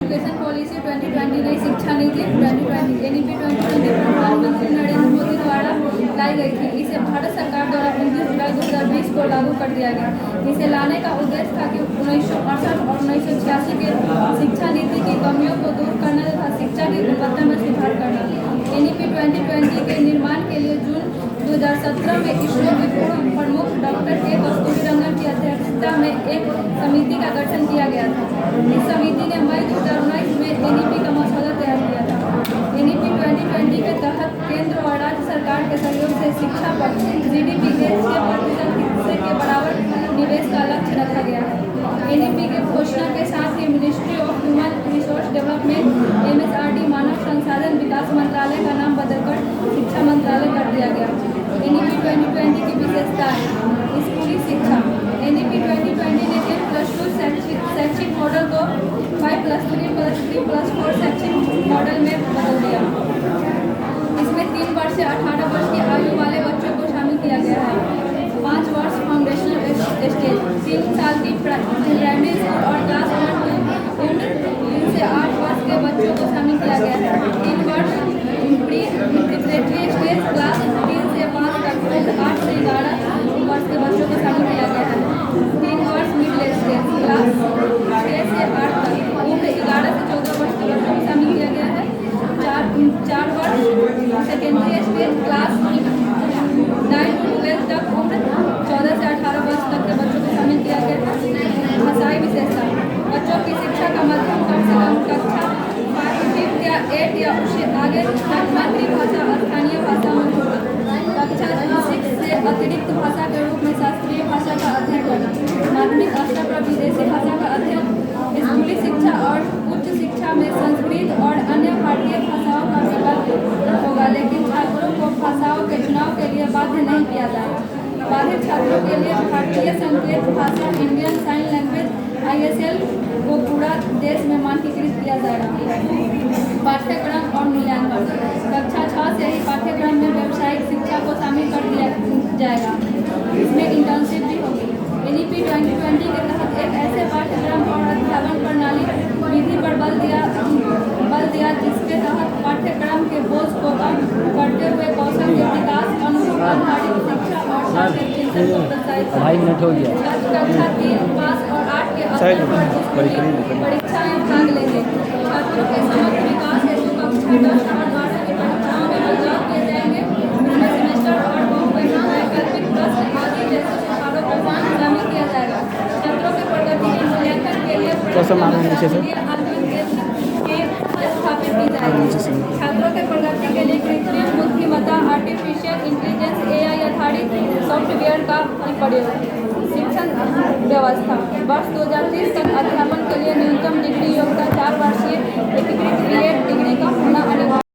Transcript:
Education policy 2020 नई शिक्षा नीति 2020 NEP 2020 प्रधानमंत्री नरेंद्र मोदी द्वारा लाई गई थी। इसे भारत सरकार द्वारा 29 जुलाई 2020 को लागू कर दिया गया। इसे लाने का उद्देश्य था कि 1968 और 1986 के शिक्षा नीति की कमियों को दूर करना तथा शिक्षा की गुणवत्ता में सुधार करना। NEP 2020 के निर्माण के लिए जून 2017 में इसरो के पूर्व प्रमुख डॉक्टर के कस्तूरीरंगन की अध्यक्षता में एक समिति का गठन किया गया था। इस समिति ने मई 2019 में NEP का मसौदा तैयार किया था। NEP 2020 के तहत केंद्र और राज्य सरकार के सहयोग से शिक्षा पर GDP के 6% हिस्से के बराबर निवेश का लक्ष्य रखा गया है। NEP के घोषणा के साथ ही ministry of human resource development MSRD मानव संसाधन विकास मंत्रालय का नाम बदलकर शिक्षा मंत्रालय कर दिया गया। NEP 2020 की विशेषताएं: स्कूली शिक्षा। NEP 2020 ने 10+2 शैक्षिक मॉडल को 5+3+3+4 शैक्षिक मॉडल में बदल दिया। इसमें 3 वर्ष से 18 वर्ष की आयु वाले बच्चों को शामिल किया गया है। 5 वर्ष फाउंडेशनल स्टेज, 3 साल की प्राइमरी स्कूल और क्लास 1 से 3 से 8 वर्ष के बच्चों को शामिल किया गया है। 3 वर्ष प्री प्रिपरेटरी स्टेज, क्लास 3 से 5 तक, 8 से 11 वर्ष के बच्चों को शामिल किया गया है। 3 वर्ष मिडिल स्टेज, क्लास 6 से 8 तक, उम्र 11 से 14 वर्ष के बच्चों को शामिल किया गया है। 4 वर्ष सेकेंडरी स्टेज, क्लास 9 to 12 तक, उम्र 14 से 18 वर्ष तक के बच्चों को शामिल किया गया है। भाषाई विशेषता: बच्चों की शिक्षा का माध्यम कम से कम कक्षा 5 या 8 या उससे आगे मातृभाषा स्थानीय भाषा में होगा। कक्षा 6 से अतिरिक्त भाषा के रूप में शास्त्रीय भाषा का अध्ययन करना। माध्यमिक स्तर पर विदेशी भाषा का अध्ययन। स्कूली शिक्षा और उच्च शिक्षा में संस्कृत और अन्य भारतीय भाषाओं का विकल्प होगा, लेकिन छात्रों को भाषाओं के चुनाव के लिए बाध्य नहीं किया जाएगा। बाधित छात्रों के लिए भारतीय संकेत भाषा इंडियन साइन लैंग्वेज ISL को पूरा देश में मानकीकृत किया जाएगा। पाठ्यक्रम और मूल्यांकन: कक्षा 6 से ही पाठ्यक्रम में व्यावसायिक शिक्षा को शामिल कर दिया जाएगा। इसमें इंटर्नशिप भी होगी। NEP 2020 के तहत एक ऐसे पाठ्यक्रम और अध्यापन प्रणाली विधि पर बल दिया जिसके तहत पाठ्यक्रम के बोझ को कम करते हुए कौशल के विकास, अनुभव आधारित शिक्षा और शारीरिक चिंतन को प्रोत्साहित करेगा। कक्षा 3, 5 और 8 के स्तर पर परीक्षा में भाग लेंगे। छात्रों के समग्र विकास हेतु कक्षा 10 और 12 की परीक्षाओं में बदलाव किए जाएंगे। इसमें सेमेस्टर और वैकल्पिक प्रश्न आदि जैसे सुधारों को शामिल किया जाएगा। छात्रों के प्रगति के मूल्यांकन के लिए स्थापित की जाएगी। छात्रों के प्रगति के लिए कृत्रिम बुद्धिमत्ता आर्टिफिशियल इंटेलिजेंस AI आधारित सॉफ्टवेयर का प्रयोग। शिक्षण व्यवस्था: वर्ष 2030 तक अध्यापन के